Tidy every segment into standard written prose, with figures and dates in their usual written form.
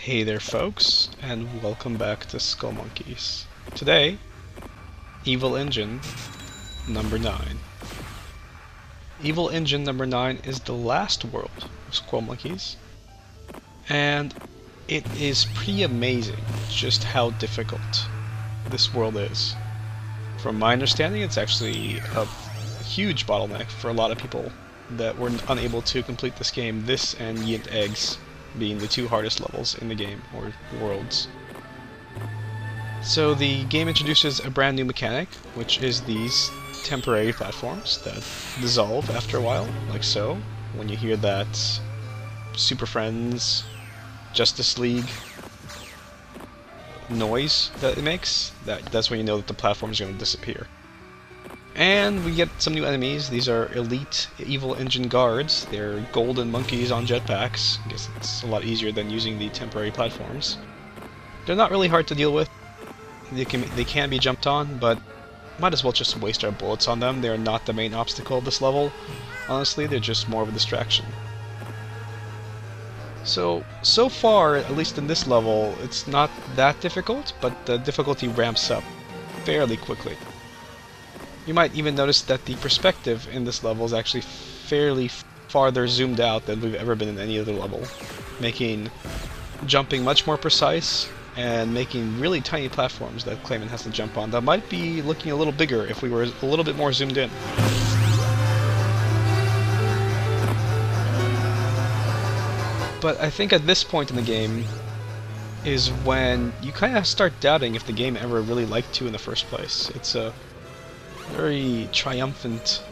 Hey there folks, and welcome back to Skullmonkeys. Today, Evil Engine number 9. Evil Engine number 9 is the last world of Skullmonkeys, and it is pretty amazing just how difficult this world is. From my understanding, it's actually a huge bottleneck for a lot of people that were unable to complete this game, this and Yint Eggs being the two hardest levels in the game, or worlds. So the game introduces a brand new mechanic, which is these temporary platforms that dissolve after a while, like so. When you hear that Super Friends, Justice League noise that it makes, that's when you know that the platform is going to disappear. And we get some new enemies. These are elite Evil Engine guards. They're golden monkeys on jetpacks. I guess it's a lot easier than using the temporary platforms. They're not really hard to deal with. They can be jumped on, but might as well just waste our bullets on them. They're not the main obstacle of this level. Honestly, they're just more of a distraction. So far, at least in this level, it's not that difficult, but the difficulty ramps up fairly quickly. You might even notice that the perspective in this level is actually fairly farther zoomed out than we've ever been in any other level, making jumping much more precise and making really tiny platforms that Klay has to jump on that might be looking a little bigger if we were a little bit more zoomed in. But I think at this point in the game is when you kind of start doubting if the game ever really liked you in the first place. It's a very triumphant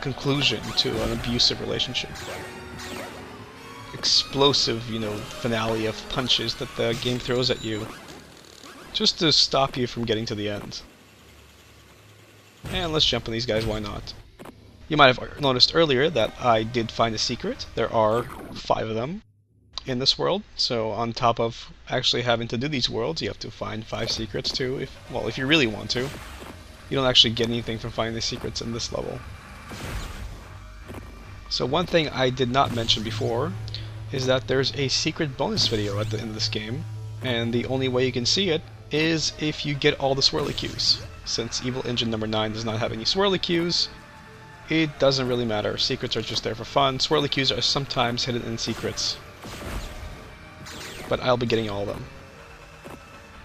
conclusion to an abusive relationship. Explosive, finale of punches that the game throws at you just to stop you from getting to the end. And let's jump on these guys, why not? You might have noticed earlier that I did find a secret. There are 5 of them in this world, so on top of actually having to do these worlds, you have to find 5 secrets too, if you really want to. You don't actually get anything from finding the secrets in this level. So one thing I did not mention before is that there's a secret bonus video at the end of this game, and the only way you can see it is if you get all the swirly cues. Since Evil Engine number 9 does not have any swirly cues, it doesn't really matter. Secrets are just there for fun. Swirly cues are sometimes hidden in secrets, but I'll be getting all of them.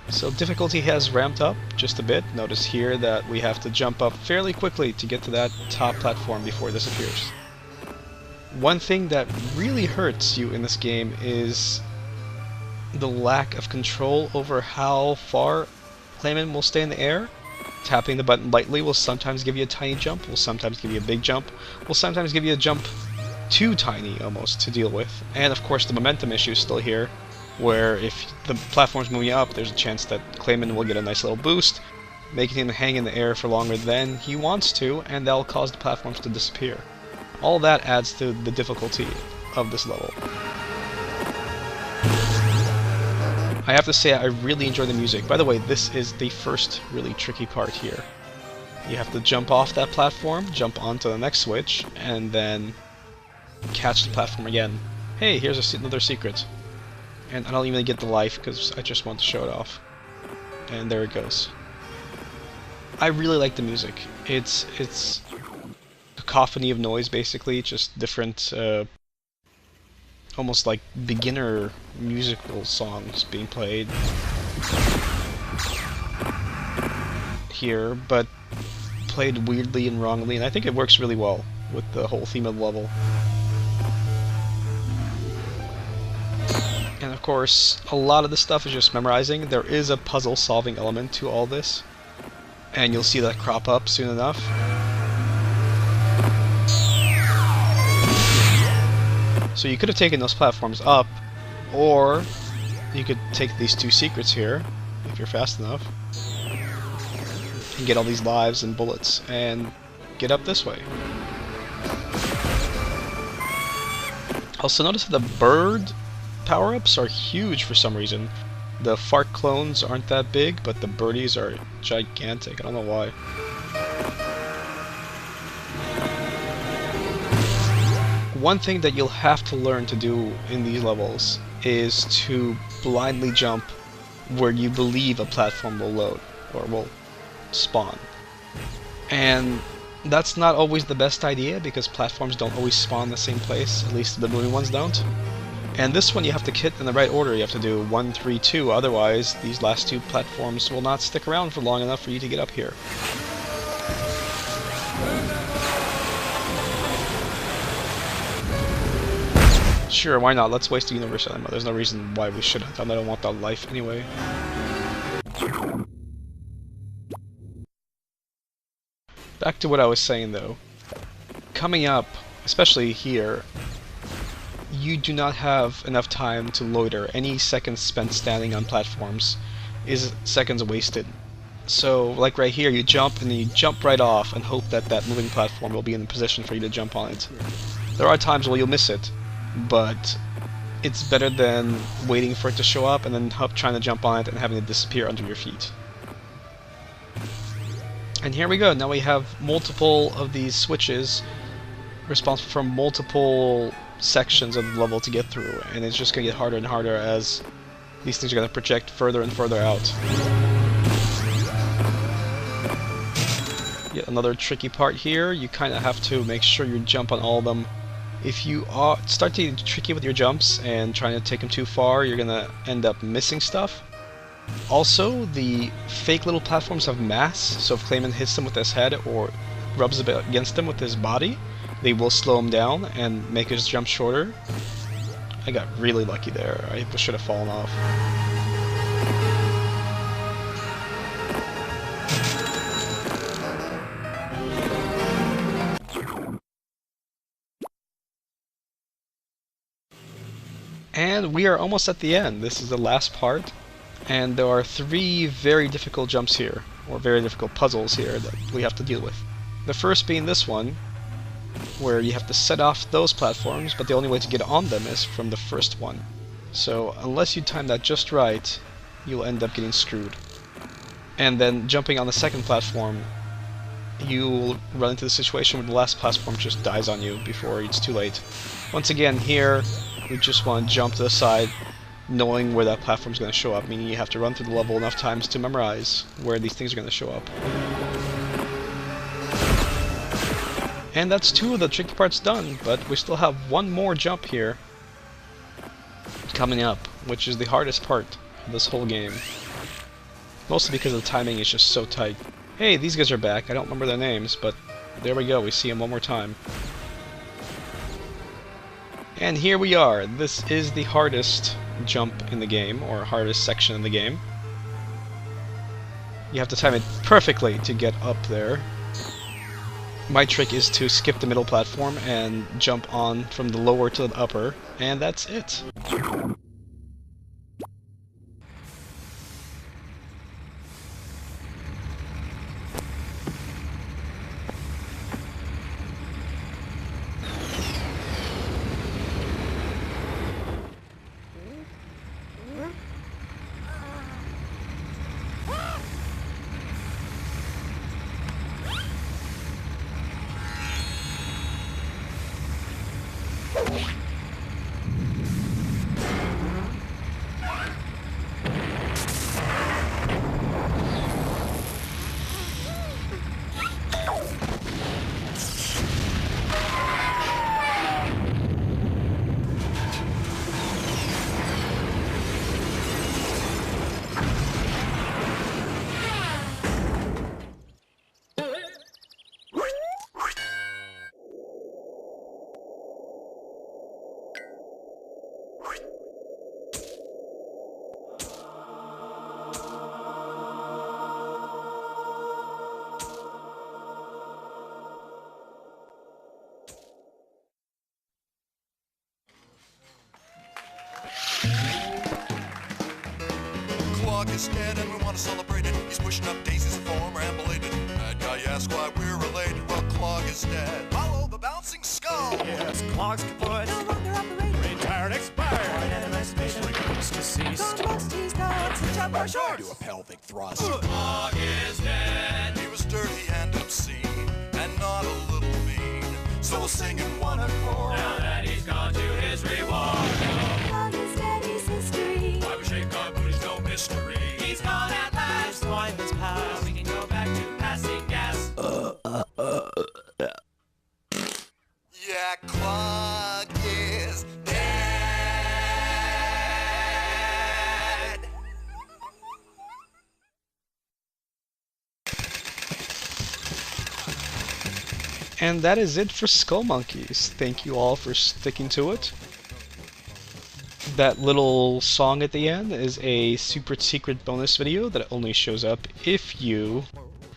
So difficulty has ramped up just a bit. Notice here that we have to jump up fairly quickly to get to that top platform before it disappears. One thing that really hurts you in this game is the lack of control over how far Klay will stay in the air. Tapping the button lightly will sometimes give you a tiny jump, will sometimes give you a big jump, will sometimes give you a jump too tiny almost to deal with. And of course the momentum issue is still here, where if the platform's moving up, there's a chance that Klay will get a nice little boost, making him hang in the air for longer than he wants to, and that'll cause the platforms to disappear. All that adds to the difficulty of this level. I have to say I really enjoy the music. By the way, this is the first really tricky part here. You have to jump off that platform, jump onto the next switch, and then catch the platform again. Hey, here's another secret. And I don't even get the life because I just want to show it off. And there it goes. I really like the music. It's a cacophony of noise basically, just different almost like beginner musical songs being played here, but played weirdly and wrongly, and I think it works really well with the whole theme of the level. And of course, a lot of this stuff is just memorizing. There is a puzzle-solving element to all this, and you'll see that crop up soon enough. So you could have taken those platforms up, or you could take these 2 secrets here, if you're fast enough, and get all these lives and bullets, and get up this way. Also notice that the bird power-ups are huge for some reason. The fart clones aren't that big, but the birdies are gigantic. I don't know why. One thing that you'll have to learn to do in these levels is to blindly jump where you believe a platform will load, or will spawn. And that's not always the best idea, because platforms don't always spawn in the same place, at least the moving ones don't. And this one you have to hit in the right order, you have to do 1, 3, 2, otherwise these last two platforms will not stick around for long enough for you to get up here. Sure, why not? Let's waste the universal ammo. There's no reason why we shouldn't, and I don't want that life anyway. Back to what I was saying though. Coming up, especially here, you do not have enough time to loiter. Any seconds spent standing on platforms is seconds wasted. So, like right here, you jump and then you jump right off and hope that that moving platform will be in a position for you to jump on it. There are times where you'll miss it, but it's better than waiting for it to show up and then trying to jump on it and having it disappear under your feet. And here we go, now we have multiple of these switches responsible for multiple sections of the level to get through, and it's just going to get harder and harder as these things are going to project further and further out. Yet another tricky part here, you kind of have to make sure you jump on all of them. If you start to get tricky with your jumps and trying to take them too far, you're going to end up missing stuff. Also, the fake little platforms have mass, so if Clayman hits them with his head or rubs against them with his body, they will slow him down and make his jump shorter. I got really lucky there. I should have fallen off. And we are almost at the end. This is the last part. And there are 3 very difficult jumps here, or very difficult puzzles here that we have to deal with. The first being this one, where you have to set off those platforms, but the only way to get on them is from the first one. So unless you time that just right, you'll end up getting screwed. And then jumping on the second platform, you'll run into the situation where the last platform just dies on you before it's too late. Once again, here, we just want to jump to the side, knowing where that platform's going to show up, meaning you have to run through the level enough times to memorize where these things are going to show up. And that's 2 of the tricky parts done, but we still have 1 more jump here coming up, which is the hardest part of this whole game. Mostly because the timing is just so tight. Hey, these guys are back. I don't remember their names, but there we go. We see them one more time. And here we are. This is the hardest jump in the game, or hardest section in the game. You have to time it perfectly to get up there. My trick is to skip the middle platform and jump on from the lower to the upper, and that's it. Clog is dead and we want to celebrate it. He's pushing up daisies and form rambulated. Bad guy, you ask why we're related. Well, Clog is dead. Follow the bouncing skull. Yes, Clogs kaput. No longer operating. Retired expired. Animation. Request deceased. Gone west, he's nuts. The jump our shorts. Do a pelvic thrust. Clog is dead. He was dirty and obscene and not a little mean. So we'll sing in one accord. Now that he's gone to his reward. Clog is dead, And that is it for Skullmonkeys. Thank you all for sticking to it. That little song at the end is a super secret bonus video that only shows up if you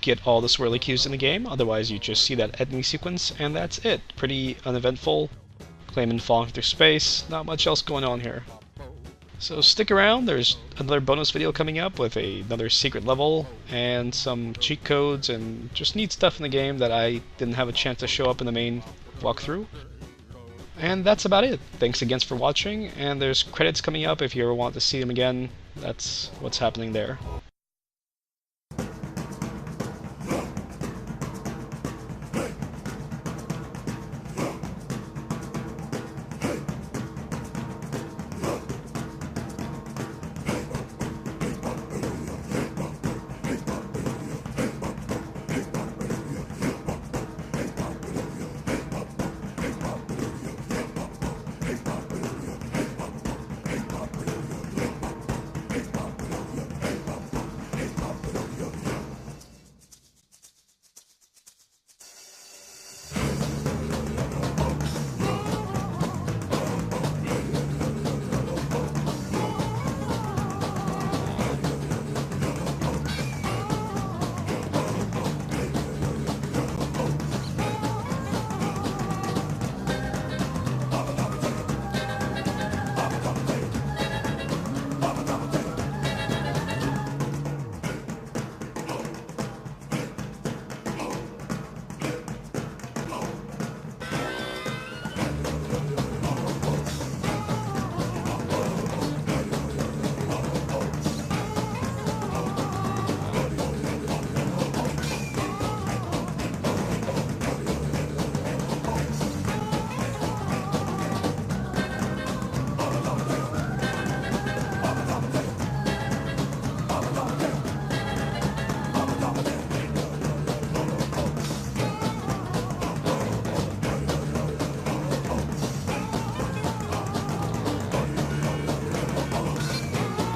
get all the swirly cues in the game. Otherwise, you just see that ending sequence, and that's it. Pretty uneventful. Clayman falling through space. Not much else going on here. So stick around. There's another bonus video coming up with another secret level and some cheat codes and just neat stuff in the game that I didn't have a chance to show up in the main walkthrough. And that's about it. Thanks again for watching, and there's credits coming up if you ever want to see them again. That's what's happening there.